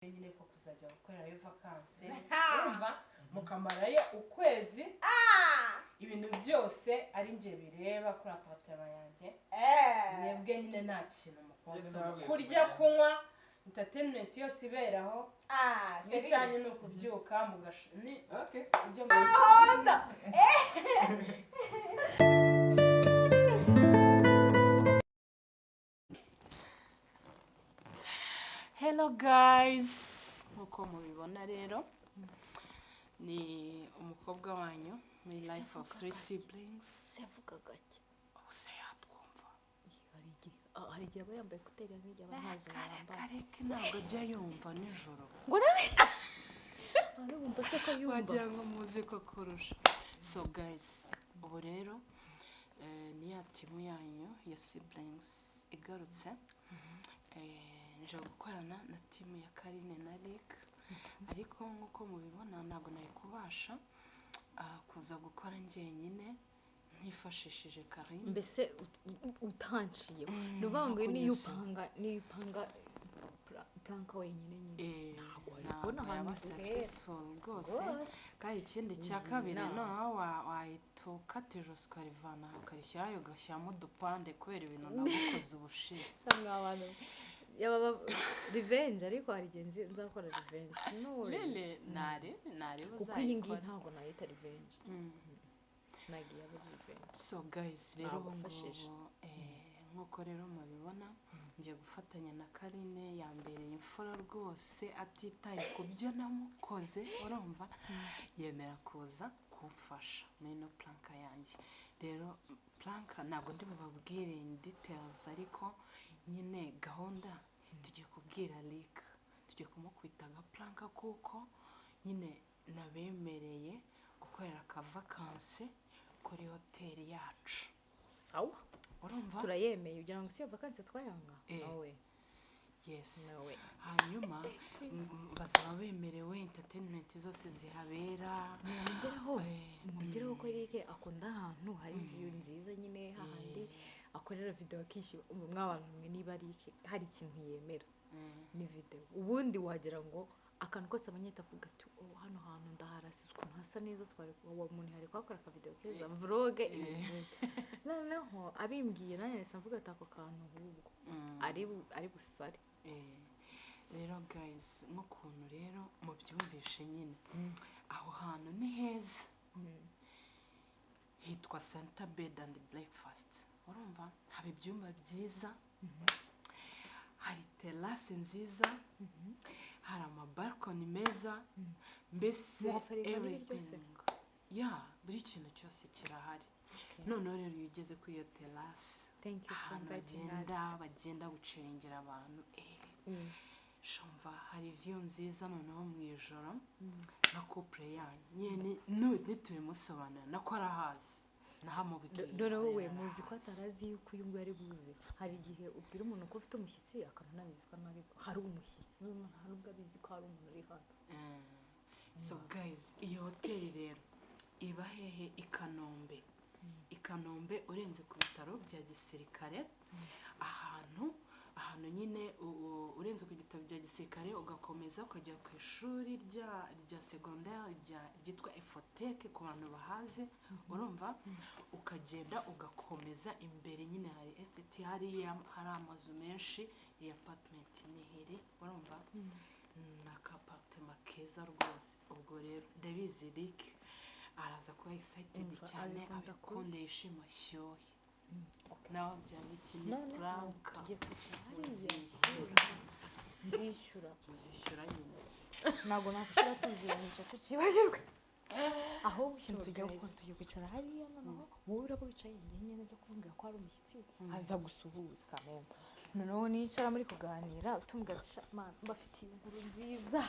nyine ko kuzajya gukorerayo vakansi urumva mukamarayo ukwezi ibintu byose ari nje bireba kuri apartment yanjye mwebwe nyine nta kintu mukoso kurya kunywa entertainment yose iberaho cyane no kubyuka mugashuni okay ibyo Hello guys, nkuko mubibona rero ni umukobwa wanyu muri life of three siblings. Sevuga gake. Ose yatwumva. Hari igihe aba yambaye kuteri nk'ijya abanyazo bamba. Kareke ntabwo ajya yumva nijoro. Ngo nawe. Ari wumva se ko yumva. Wagira ngo muzi ko kurusha. So guys, ubu rero ni ya timu yanyu ya siblings igarutse. Nje gukorana na timu ya Carine na Rick ariko nkuko mubibona ntago nayikubasha kuza gukora njyenyine ntifashishije Carine mbese utanciye nubango niyupanga planka wenyine nyine ntabwo yaba successful rwose kandi ikindi cya kabiri no wayitukatije ukarivana ukarishyirayo ugashyiramo udupande kubera ibintu nagukoze ubushize yaba revenge ariko hari igihe nzakora revenge Lele nare kuko iyi ngiyi ntabwo nayita revenge nagiye aba revenge. So guys rero nkuko rero mubibona ngiye gufatanya na Carine yambereye imfura rwose atitaye ku byo namukoze urumva yemera kuza kumfasha muri no planka yanjye rero planka ntabwo ndi bubabwire in details ariko nyine gahunda tujye kubwira Rick tujye kumukwita nka planka kuko nyine nabemereye gukorera ka vacances kuri hoteli yacu. Sawa urumva turayemeye ugira ngo si vacances twayanga nawe yes nawe hanyuma bazaba bemerewe entertainment zose zihabera mugeraho ko Rick akunda ahantu hari view nziza nyine hahandi akorera video akishi mw'abantu mwe niba Rick hari ikintu yemera ni video ubundi wagira ngo akantu kose abanyeta avuga ati hano hantu ndaharasizwe ukuntu hasa neza twari uwo muntu hari kwakora ka video keza vlog noneho abimbwiye nanye mvuga ati ako kantu ahubwo ari busare rero guys n'ukuntu rero mubyumvishe nyine aho hantu ni heza hitwa Center Bed and Breakfast urumva haba ibyumba byiza hari terrasse nziza hari amabalkoni meza mbese everything buri kintu cyose kirahari none rero iyo ugeze kuri iyo terrasse bagenda gucengera abantu shumva hari view nziza noneho mu ijoro na couple yanyu nyene nitubimusobanura nako arahazi nahamubwiye dore wowe muzi ko atarazi yuko uyu ngwe ari buze hari igihe ubwira umuntu ko ufite umushyitsi akanabizi ko hari umushyitsi hari ubwo abizi ko hari umuntu uri hano. So guys iyo hoteli rero iba hehe i Kanombe urenze ku bitaro bya gisirikare ahantu nyine urenze ku bitaro bya gisirikare ugakomeza ukajya ku ishuri rya secondaire ryitwa Efoteke ku bantu bahaze urumva ukagenda ugakomeza imbere nyine hari estate hari amazu menshi ya apartment nihiri urumva na apartment keza rwose ubwo rero ndabizi Rick araza kuba excited cyane abikondeye ishima shyuhe nawe byari kimwe planka nzishyura nyine ntabwo nakwishura tuziranije tukibagirwe ahubwo ikintu tujya kwicara hariya noneho wowe urabo wicaye nyine byo kumbwira ko hari umushyitsi aza gusuhuza kamera noneho nicara muri kuganira utumbwira ati man mbafitiye inkuru nziza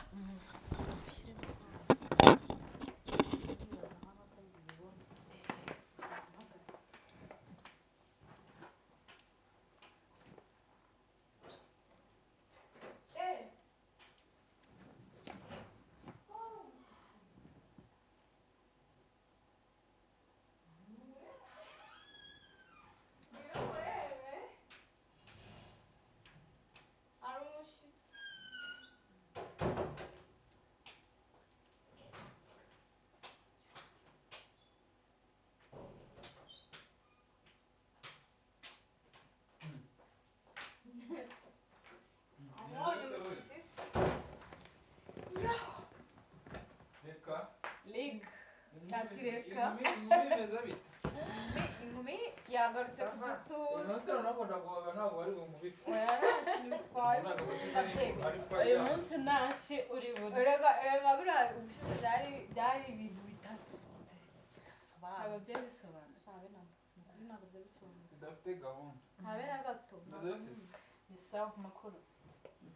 ati reka inkumi imeze bite inkumi yagarutse kudusura umunsi runakunda guhaga ntabwo bari bumubike oya nta kintu bitwaye uyu munsi ntashye uri buri erega buriya ubushize byari ibintu bidasobanutse ntabwo byari bisobanutse ntabwo byari bisobanutse bidafite gahunda habe na gato ni sawa ku makuru ni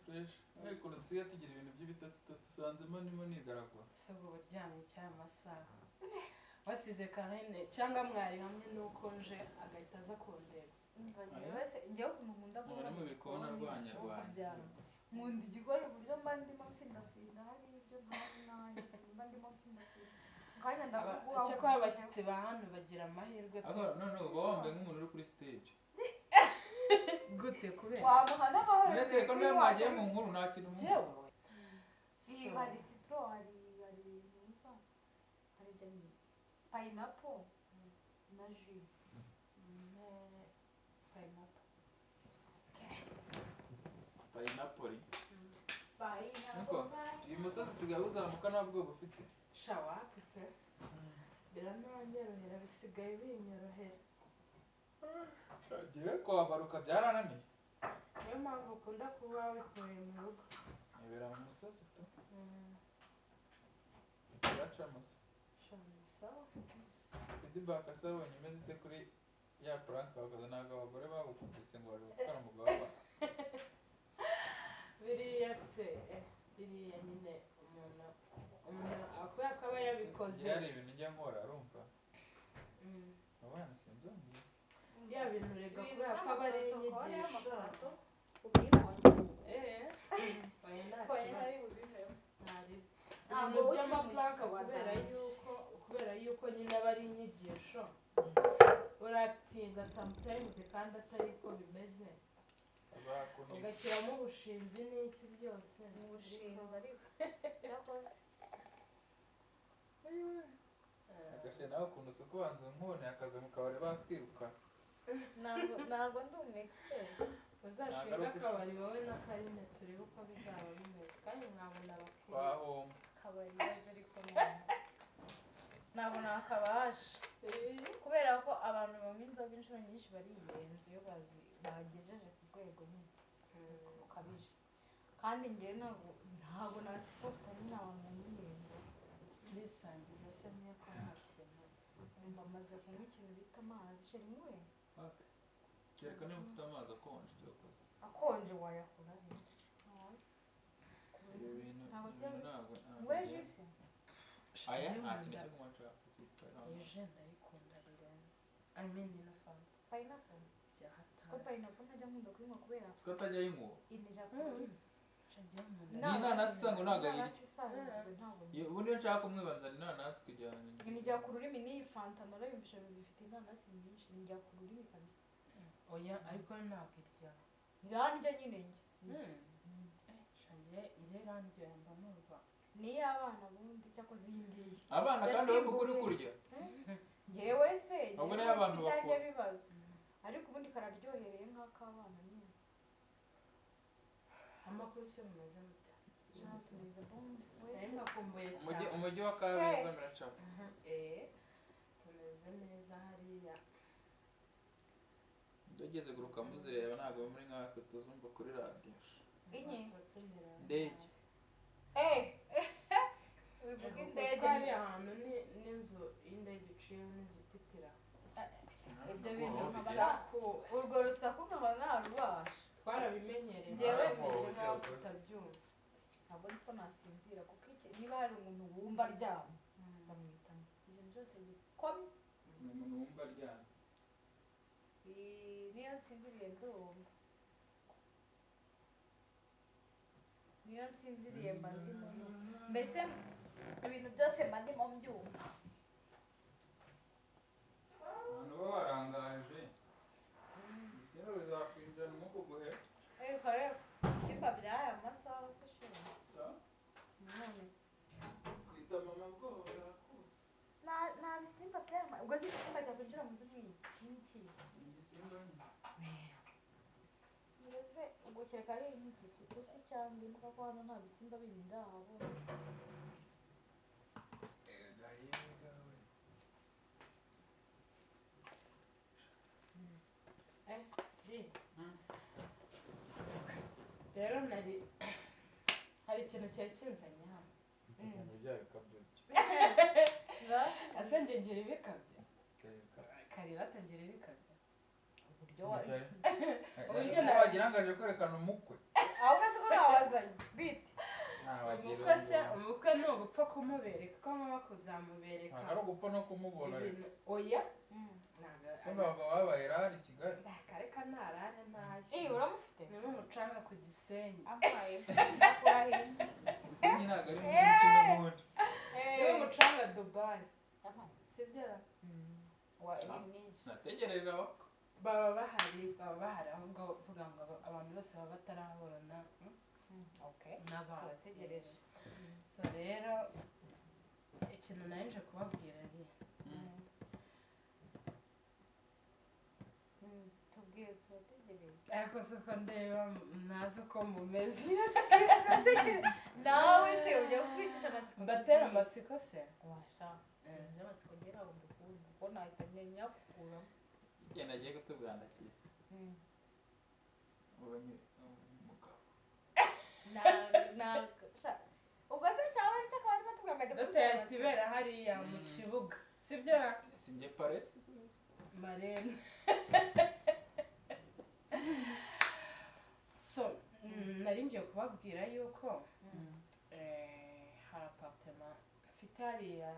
fresh ariko rusigaye tugira ibintu by'ibitotsi tusanzemo nimo nigaragura si ubwo buryamye cyane amasaha wasize Carine cyangwa mwari hamwe n'uko nje agahita aza kundeba wese njyewe ukuntu nkunda muri mu bikona rwanya nkunda igikoni uburyo mba ndimo mfindafina hari ibyo ntazi nanjye mba ndimo mfindafina kanya ndakuguha cyo ko abashyitsi ba hano bagira amahirwe ariko none uba wambaye nk'umuntu uri kuri stage gute kubera wamuha n'amahoro mbese ko niyo mwagiye mu nkuru nta kintu jewe hari citro hari musa hari jani pineapple na jus pineapple pineapple uyu musozi usigaye uzamuka nta bwoba ufite shawa pe birananyorohera bisigaye binyorohera agiye kuhabaruka byarananiye niyo mpamvu ukunda kuba wikuye mu rugo nibera mu musozi tu biracamo se feedback se wabonye imeze ite kuri ya prank bakoze ntabwo abagore bagukubise ngo bari gukora umugabo biriya se biriya nyine umuntu akwiye akaba yabikoze hari ibintu njya nkora arumva abana sinzongeye ya bintu rega kubera ko aba ari inyigisho ubwikoze ibintu by'amaplanka kubera yuko nyine aba ari inyigisho uratinda sometimes kandi atari ko bimeze ugashyiramo ubushinzi n'iki byose ubushinzi ariko cyakoze agashyira nawe ukuntu usa kubanza nkuboneye akazi mu kabari batwiruka ntabwo ndi umu expert uzashinga akabari wowe na Carine turebe uko bizaba bimeze kandi mwabona abakiriya twahomba kabari neza ariko ntabwo nakabasha kubera ko abantu banywa inzoga inshuro nyinshi bariyenza iyo bagejeje ku rwego nyine rukabije kandi njyewe ntabwo nasiporta nyine abantu biyenza ndisangiza se niyo ko nta kintu mba maze kunywa ikintu bita amazi sheri mwe kereka niba ufite amazi akonje akonje wayakura he ibyo bintu ntabwo ngwe juse aya nta kintu cyo kunywa nshaka eje ndayikunda birenze I mean ino fanta pineapple ko pineapple ntajya nkunda kuyinywa kubera ko atajya yinywa inija kuri inanasi ngo ntabwo ayiri ubu niyo nshaka kumwibanza inanasi kugira ngo inija ku rurimi n'iyi fanta narayumvisha bifite inanasi nyinshi nijya ku rurimi kabisa oya ariko ntabwo irya irandya nyine njye shangiye irerandya yamba numva niyo abana bundi cyakoze iyi ngiyi abana kandi bari kuri kurya njyewe se ahubwo niyo abantu bakuru bibazo ariko ubundi kararyohereye nk'akabana nyine amakuru se mumeze mute tumeze bombe nari mwakumbuye cyane umujyi wa Kabeza muracamo tumeze neza hariya ndageze guruka muzireba ntabwo muri nk'ako tuzumva kuri radiyo inye ndege wivuga indege hari ahantu n'inzu y'indege iciyeho n'inzu ititira ibyo bintu urwo rusaku nkaba narubasha twarabimenyereye njyewe meze nk'aho tutabyumva ntabwo nzi ko nasinzira kuko niba hari umuntu wumva aryamye bamwitamo ikintu cyose gikomye umuntu wumva aryamye niyo nsinziriye ndumva niyo nsinziriye mba ndimo mbese ibintu byose mba ndimo mbyumva abantu baba barangaje ibishyimbo bizakwinjira mu kuguhe kare simba byaya amasaha se shira none kwita mama bwoba barakuze nta bisimba byaya ubwo si igisimba cyakwinjira mu nzu n'iki igisimba mbese ubwo kereka ari nk'igisigo se cyangwa imbwa ko hano nta bisimba bindi ndahabona gahinga rero hari ikintu cyari kinzanye hano ase ngengera ibikabye Karire atengera ibikabye uburyo wagira ngo aje kwerekana umukwe ahubwo se ko ntawazanye bite umukwe ni ugupfa kumubereka ko muba kuzamubereka ari ugupfa no kumubona oya baba babaye rari i Kigali kareka ntarare ntayo uramufite ni nk'umucanga ku Gisenyi ampaye akurahiye Gisenyi ntabwo ari mu kimwe n'ubundi ni nk'umucanga Dubai sibyo nategereza baba bahari ahubwo vuga ngo abantu bose baba bataraburana n'abategereje so rero ikintu nari nje kubabwira ni tubwire turategereje ariko se ko ndeba ntazi uko mumeze nawe se ujya kutwicisha amatsiko mbatera amatsiko se washa amatsiko ngera aho mbukunda ko nahita nyakuramo igihe nagiye kutubwandakira ubonye umugabo ubwo se cyangwa ari cyo akaba arimo tubwangajya duteye tibera hariya mu kibuga sibyo sinjye paresi marene so nari ngiye kubabwira yuko hari apartment mfite hariya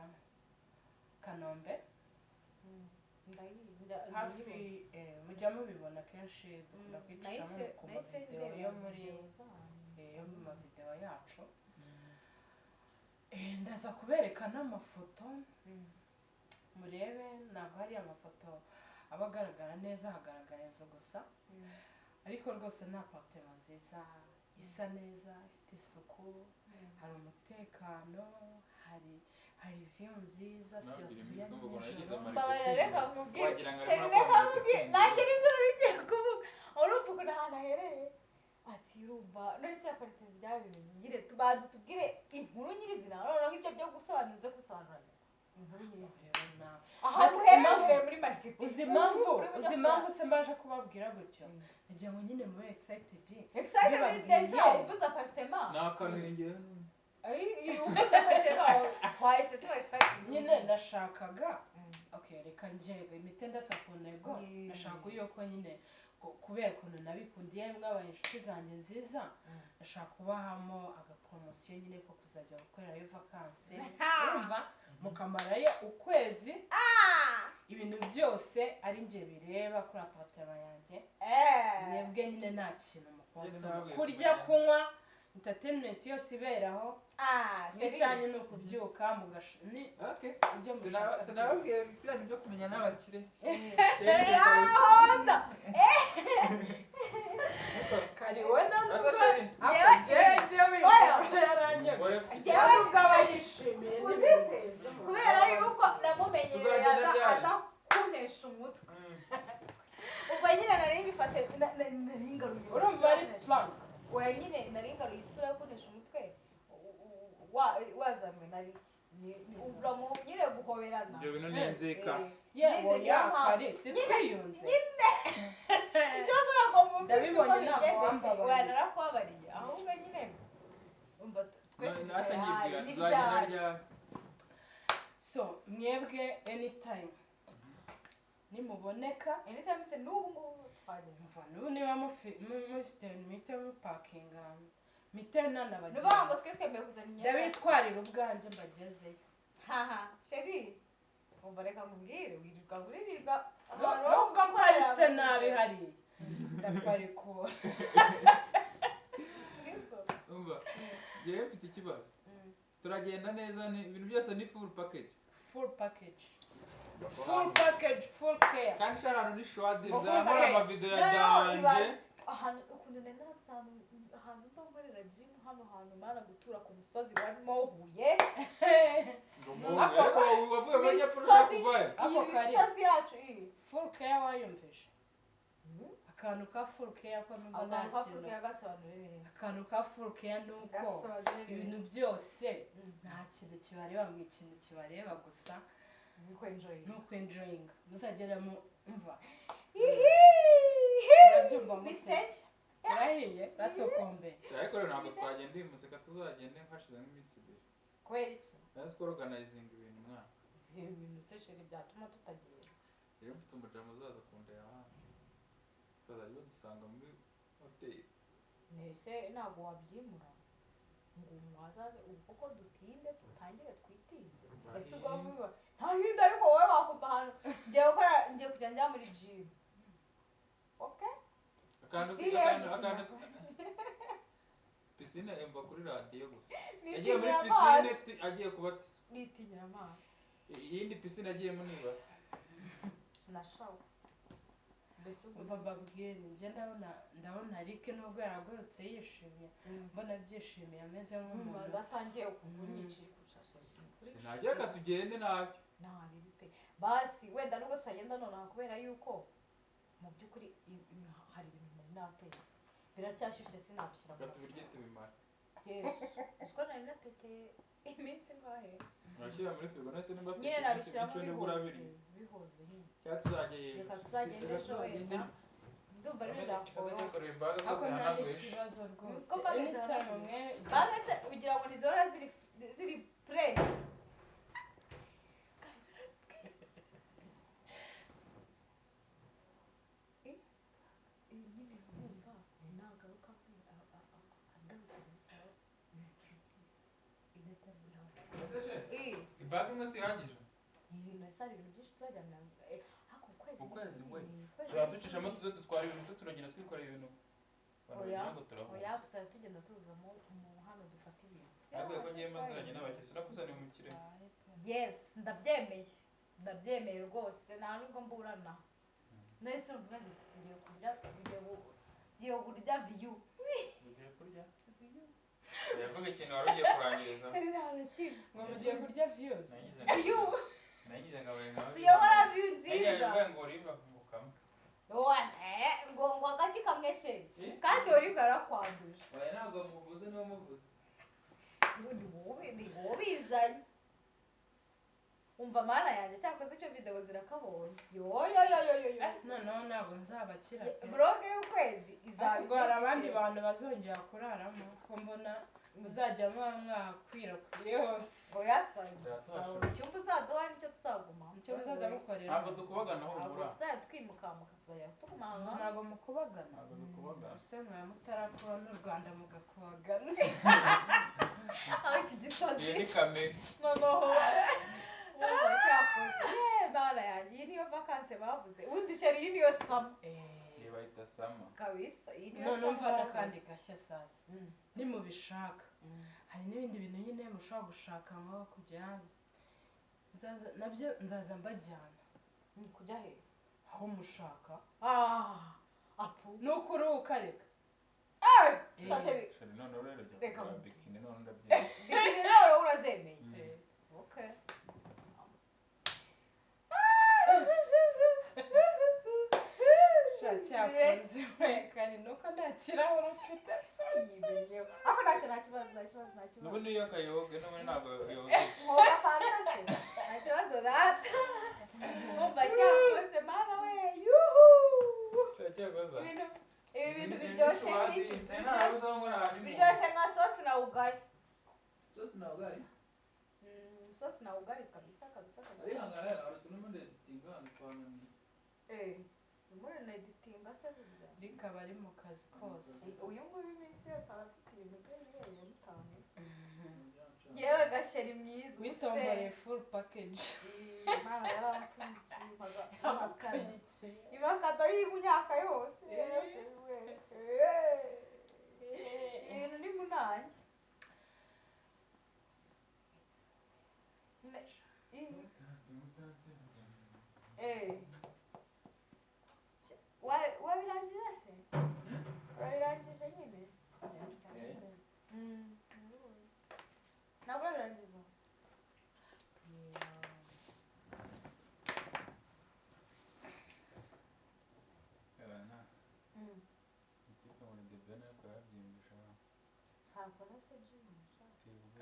Kanombe hafi mujya mubibona kenshi dukunda kwicishamo ku mavideo yo mu mavideo yacu ndaza kubereka n'amafoto murebe ntabwo hari amafoto aba agaragara neza hagaragara inzu gusa ariko rwose ni apartment nziza isa neza ifite isuku hari umutekano hari view nziza siyatuye nijoro mbabarira reka nkubwire nanjye nibyo bigiye kuvuga urumva ukuntu ahantu ahereye ati urumva nose apartment byabimeze tubanze tubwire inkuru nyirizina noneho ibyo byo gusobanuza gusobanuranya inkuru nyirizina aha uhereye muri market uzi impamvu se mbaje kubabwira gutyo nagira ngo nyine mube excited deja uvuze apartment nakanengera uvuze apartment twahise tuba excited nyine nashakaga reka njyewe imite ndasa ku ntego nashaka yuko nyine kubera ukuntu nabikundiye mwabaye inshuti zanjye nziza nashaka kubahamo agapromosiyo nyine ko kuzajya gukorerayo vakansi urumva mukamarayo ukwezi ibintu byose ari njye bireba kuri apartment yanjye mwebwe nyine nta kintu mukoso kurya kunywa entertainment yose iberaho n'icanye ni ukubyuka sinababwiye ibijyanye byo kumenya n'abakire kari wowe ntabwo aba yishimiye kubera yuko namumenyereye aza kunesha umutwe ubwo nyine nari mbifashe nari ngaruye urumva ari plan wenyine nari ngaruye isura yo kunesha umutwe wazamwe nari uramunyire guhoberana ibyo bintu ni inzika yewe yakare sipiyunze ikibazo ntabwo mwumvise uko bigendekeye narakubabariye ahubwo nyine umva so mwebwe anytime nimuboneka anytime se n'ubu twagenda n'ubu niba mufite mite mupakinga mite nanabagira n'ubango twemeye kuzana imyenda ndabitwarira ubwanjye mbagezeyo haha sheri umva reka nkubwire wirirwa nubwo mparitse nabi hariya ndaparikura umva yewe mfite ikibazo turagenda neza ibintu byose ni full package full care kandi sharano ni shwadi zamara amavideo ya danje ahantu ukuntu nenda ahantu ndongorera gym hano hantu mana gutura ku musozi warimo Huye ako wavuye muri Nyapurusha kuvayo ako misozi yacu full care wayumvishe akantu ka full care ko nubwo akantu ka full care nuko ibintu byose nta kintu kibareba mu ikintu kibareba gusa nuko enjoying muzagera mu mva urabyumva mute biseje urahiye ratokombe ariko rero ntabwo twagenda uyu museka tuzagende hashize nk'iminsi ibiri kubera iki natwe tworoganizinga ibintu mwana ibintu sesheri byatuma tutagenda rero mfite umujama uzaza kunda ya hafi tukazajya badusanga muri hoteli nese ntabwo wabyimura ngo mwazaze ubu koko dutinde dutangire twitinze ese ubwo mubiba nta hinda ariko wowe wakumva ahantu ngiye kujya njya muri gym okay pisine emba kuri radiyo gusa yagiye muri pisine agiye kubatiza nitinyira amazi iyindi pisine agiyemo nibase sinashawe mbese umva babwire njye ndabona Rike nubwo yaragurutse yishimye mbona byishimiye ameze nk'umuntu atangiye kunyicira kurushaje ntagiye katugende nabyo ntabibi pe basi wenda nubwo tutagenda nonaha kubera yuko mu by'ukuri hari ibintu nari natetse biracyashyushye sinabishyira mu tubirye tubimara yesu uziko nari natekeye iminsi ngahe urashyira muri firigo nese nimba nyine nabishyiramo bihoze cyangwa tuzajya reka tuzagenda ejo wenda ndumva rero ndakora ako nta n'ikibazo rwose anytime umwe bagase ugira ngo nizora ziri play imbaraga imwe sihagije nasari ibintu byinshi tuzajyana ukwezi mwe turaducishamo tuze dutwara ibintu se turagenda twikorera ibintu oya gusa tugenda tuza mu hano dufata ibintu ariko ko ngiye manziranye n'abakesi nakuzaniye umukire yes ndabyemeye rwose nta nubwo mburana nese urumva umeze ngiye kurya view ugiye kurya yavuga ikintu wari ugiye kurangiriza ngo mugiye kurya views nagize ngabayenga tuyobora view nziza ngo riva kumukamo ngo agaki kamwe she kandi Oliver arakwanduje oya ntabwo muvuze niwo muvuze ni wowe bizanye umva mana yanjye cyakoze icyo video zirakabonye noneho ntabwo nzabakira vlog y'ukwezi izabigora abandi bantu bazongera kuraramo ko mbona muzajya mwakwirakwiye hose oya icyumba uzaduha nicyo tuzaguma icyo muzaza mukorera ntabwo dukubagana aho ntabwo ubura tuzajya twimukamuka tuzajya tugumanga ntabwo mukubagana se mwaya mutarakora n'u Rwanda mugakubagana aho iki gisozi iyi ni kamere bana yanjye iyi niyo vakanse bavuze ubundi sheri iyi niyo sama bayita sama kabisa iyi niyo none sama umva n'akandi gashya sasa nimubishaka hari n'ibindi bintu nyine mushobora gushaka nko kujya nabyo nzaza mbajyana kujya he aho mushaka nuko uruhuka reka sheri none rero reka bikini none ndabyemeye bikini rero urazemeye okay cyakoze kandi nuko nta kirahure ufite ako nta kibazo n'ubundi iyo akayoge n'ubundi ntabwo yoge nkoga fantasi nta kibazo rata umva cyakoze mana we yuhu ibi bintu biryoshye n'iki biryoshye nka sosi na ugari sosi na ugari kabisa arihangana aratunumende tingana twanani muri na editinga se burya rikaba ari mu kazi kose uyu nguyu iminsi yose aba afite ibintu by'ibirere bitanu yewe gasheri mwiza witomboreye full package mana yarampfundikiye imakado y'imyaka yose ibintu ni munange wabirangije se wabirangije nyine ntabwo wabirangiza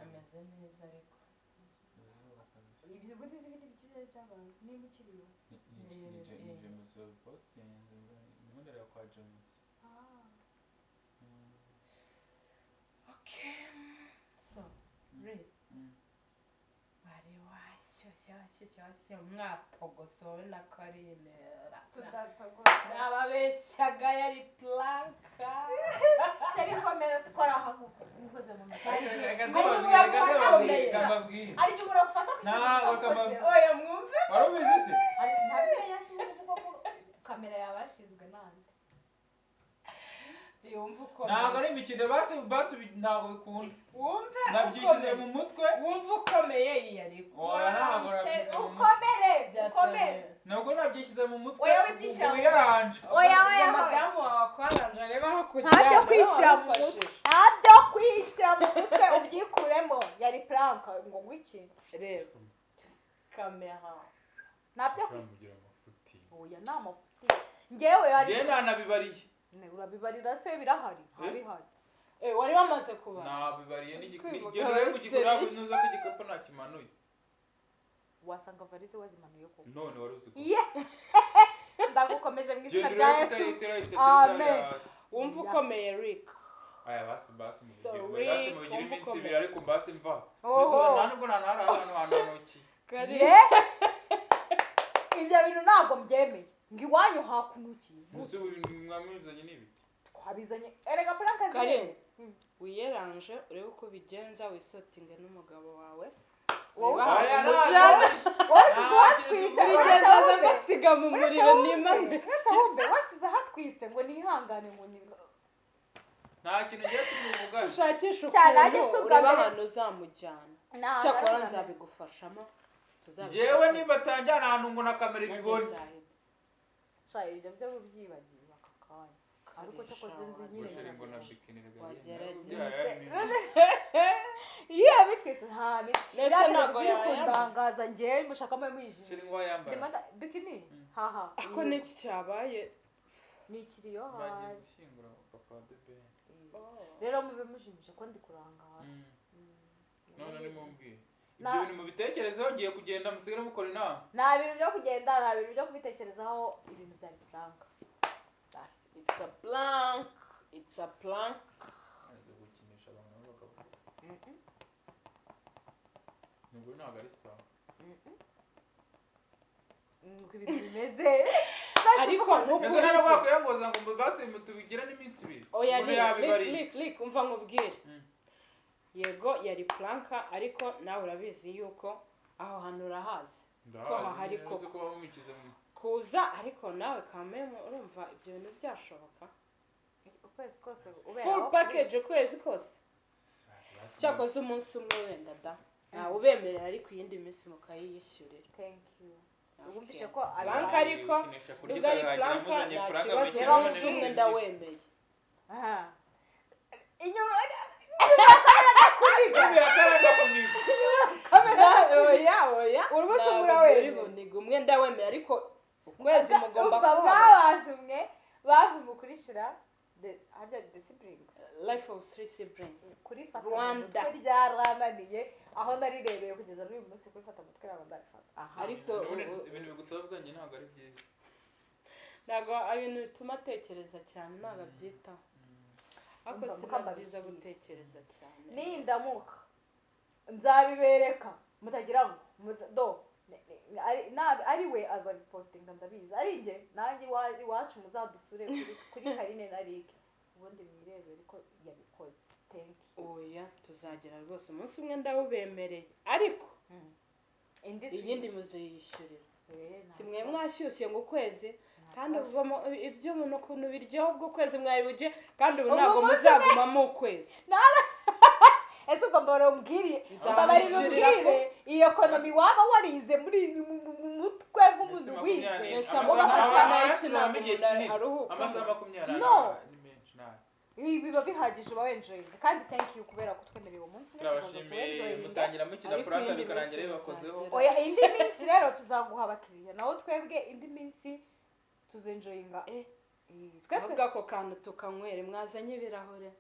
ameze neza ariko ibyo gute z'ibindi biki byari byabaye niba ukiriwe nije muso posting Mundera kwa James. Okay. So, Ray. Bari washyushye mwatogosowe na Carine. Nababeshyaga yari planka. Cyari komera twara ahantu mukoze mu matari. Ari cyo murafasha kwishima. Oya mwumve. Warubizi se? Ari ntabimenya se kuko kamera yabashizwe nande. Yumva uko. Ntabwo ari imikino basi ntabwo bikunda. Wumve. Nabyishyize mu mutwe. Wumva ukomeye yiyari. Oya ntabwo nabyishyize mu mutwe. Ukomere. Ntabwo nabyishyize mu mutwe. Oya wibyishyira. Oya madamu wawe akwaranje reba aho kujya. Ntabyo kwishyira mu mutwe. Ntabyo kwishyira mu mutwe ubyikuremo. Yari planka ngo ngwiki. Reba. Kamera. Ntabyo kwishyira amafuti. Oya namafuti. Ngewe yari. Genda nabibariye. Ne urabibarira se birahari. Habihari. Wari wamaze kuba. Nabibariye n'igikwiye. Genda kugikora nuza kugikopa nta kimanuye. Wasanga varize wazimanuye ko. None wari uzi ko. Ndagukomeje mu izina rya Yesu. Amen. Wumva ukomeye Rick. Aya basi mu bigira iminsi ibiri ariko basi mva. Oh. Nubwo nanara hano noki. Ibyo bintu ntago mbyemeye. Ngiwanyu hakunuki. Musu mwamuzanye nibi. Twabizanye. Erega planka zire. Wiyeranje urebe uko bigenza wisotinge n'umugabo wawe. Wowe watwitse ugenda basiga mu muriro n'imana. Wasize hatwitse ngo nihangane ngo ni nta kintu ngiye kumuvuga. Ushakisha ukuntu ureba ahantu uzamujyana. Cyakora nzabigufashamo. Jewe niba atanjyana ahantu ngo na kamera ibibone. Shaye ibyo byo bubyibagiwe akakanya. Ariko cyakoze nzi nyine ngo na bikini bitwese nta nese nago yayandangaza ngiye mushakamo mwijije. Shiringo yambara. Bikini haha. Ako niki cyabaye nikiriyo hari. Shingura papa bebe. Rero mube mujimije ko ndi kurangara. None ni mumbwiye. Ibyo bintu mubitekerezaho giye kugenda musigara mukora inama. Nta bintu byo kugenda, nta bintu byo kubitekerezaho, ibintu byari plank. It's a plank. It's a plank. Aze gukinisha abantu bakavuga. Nubwo ntabwo ari sawa. Nuko ibintu bimeze. Ariko nese nara bakuyamboza ngo basi mutubigira n'iminsi ibiri. Oya Lick umva nkubwire. Yego yari planka ariko nawe urabizi yuko aho hantu urahazi ko hahari ko kuza ariko nawe kameme urumva ibyo bintu byashoboka ukwezi kose full package ukwezi kose cyakoze umunsi umwe wenda da ubemerera ariko iyindi minsi mukayiyishyurira. Thank you. Ubumvishe ko planka ariko ugari planka nakibazo umunsi umwe ndawemeye. Aha inyuma oya urubuso murawe niga umwenda wemeye ariko ukwezi mugomba kuba abantu mwe bantu mukurishira the siblings life of three siblings kuri fata Rwanda ryarananiye aho narirebeye kugeza n'uyu munsi kuri fata mutwe nabo ndarifata ariko ibintu bigusaba bwanye ntabwo ari byiza ntabwo ibintu bituma atekereza cyane ntabwo abyitaho ako sina byiza gutekereza cyane nindamuka nzabibereka mutagira ngo ari we aza bipostinga ndabizi ari nge nanjye iwacu muzadusure kuri Carine na Rick ubundi mwirebere ko yabikoze. Thank you. Oya tuzagera rwose umunsi umwe ndawubemereye ariko iyindi muziyishyurira. Simwe mwashyushye ngo ukwezi kandi ubwo ibyo umuntu ukuntu biryoha ubwo kwezi mwabibuje kandi ubu ntabwo muzaguma mu kwezi. Ese ubwo mbabwiriye mbabwire iyo ekonomi waba warize muri mutwe nk'umuntu wize amasaha 20 no biba bihagije uba wenjoyinze kandi thank you kubera kutwemerera uwo munsi mutangira mukina pranka bikarangira bibakozeho. Oya indi minsi rero tuzaguha abakiriya nawo twebwe indi minsi tuzenjoyinga twebwe ako kantu tukanywere mwazanye ibirahure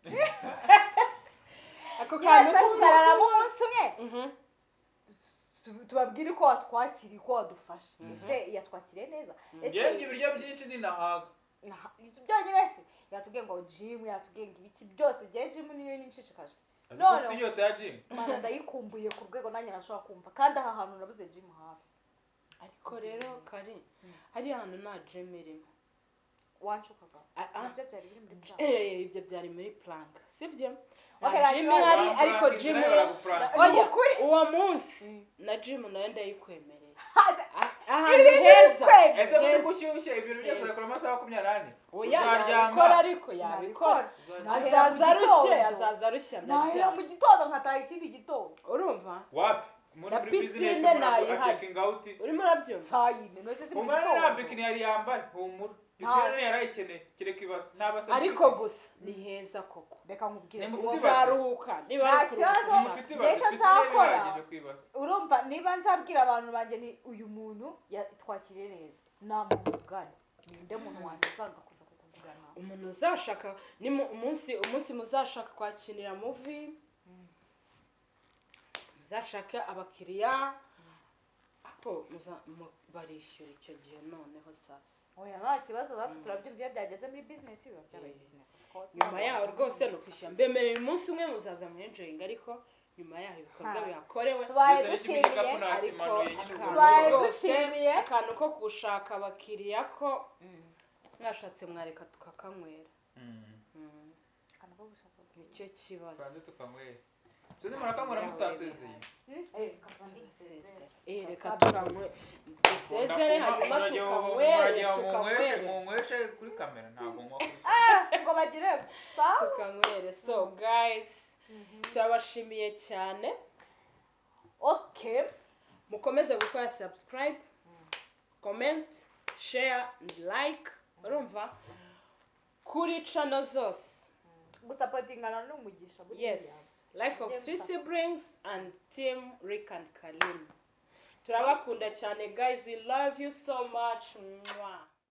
ako kantu tuzararamo umunsi umwe tubabwire ko watwakiriye ko wadufasha ese yatwakiriye neza ese ibiryo byinshi ni nahaga byonyine se yatubwiye ngo gym yatubwiye ngo ibiki byose gihe gym niyo ninshishikaje ufite inyota ya gym mana ndayikumbuye ku rwego nanjye nashobora kumva kandi aha hantu nabuze gym hafi ariko rero kare hari ahantu nta gym irimo wanshukaga ibyo byari biri muri plan ibyo byari muri plank sibyo Okay, gym hari ariko gym oya uwo munsi na gym nayo ndayikwemereye ahantu heza ese muri gushyushye ibintu byose bakora amasaha 28 oya yabikora ariko yabikora azaza arushya nahera mu gitondo nkataha ikindi gitondo urumva wapi muri business checking out urimo urabyumva sayine no se si mu gitondo umwana na bikini yari yambaye humura pisine yarayikeneye kireka ibase nabase ariko gusa ni heza koko reka nkubwire uzaruhuka niba mufite ibase pisine yaragije kwibase urumva niba nzabwira abantu banje ni uyu muntu twakiriye neza namugana ninde muntu wanje zanga kuza kukuvugana umuntu uzashaka ni umunsi muzashaka kwakinira movie muzashaka abakiriya ako barishyura icyo gihe noneho sasa oya nta kibazo natwe turabyumviye byageze muri business biba byabaye business of course nyuma yaho rwose no kwishyura mbemerera umunsi umwe muzaza mu enjoying ariko nyuma yaho ibikorwa bihakorewe tubaye dushimiye akantu ko gushaka abakiriya ko mwashatse mwareka tukakanywera nicyo kibazo kandi tukanywera tuzi murakamura mutasezeye reka tukanywe dusezere hanyuma tukanywere munyweshe kuri kamera ntabwo nkwa ngo bagire tukanywere so guys turabashimiye cyane okay mukomeze gukora subscribe comment share and like urumva kuri channel zose gusapotingana n'umugisha yes Life of Three Siblings and Team Rick and Carine. Turabakunda cyane guys, we love you so much. Mwah.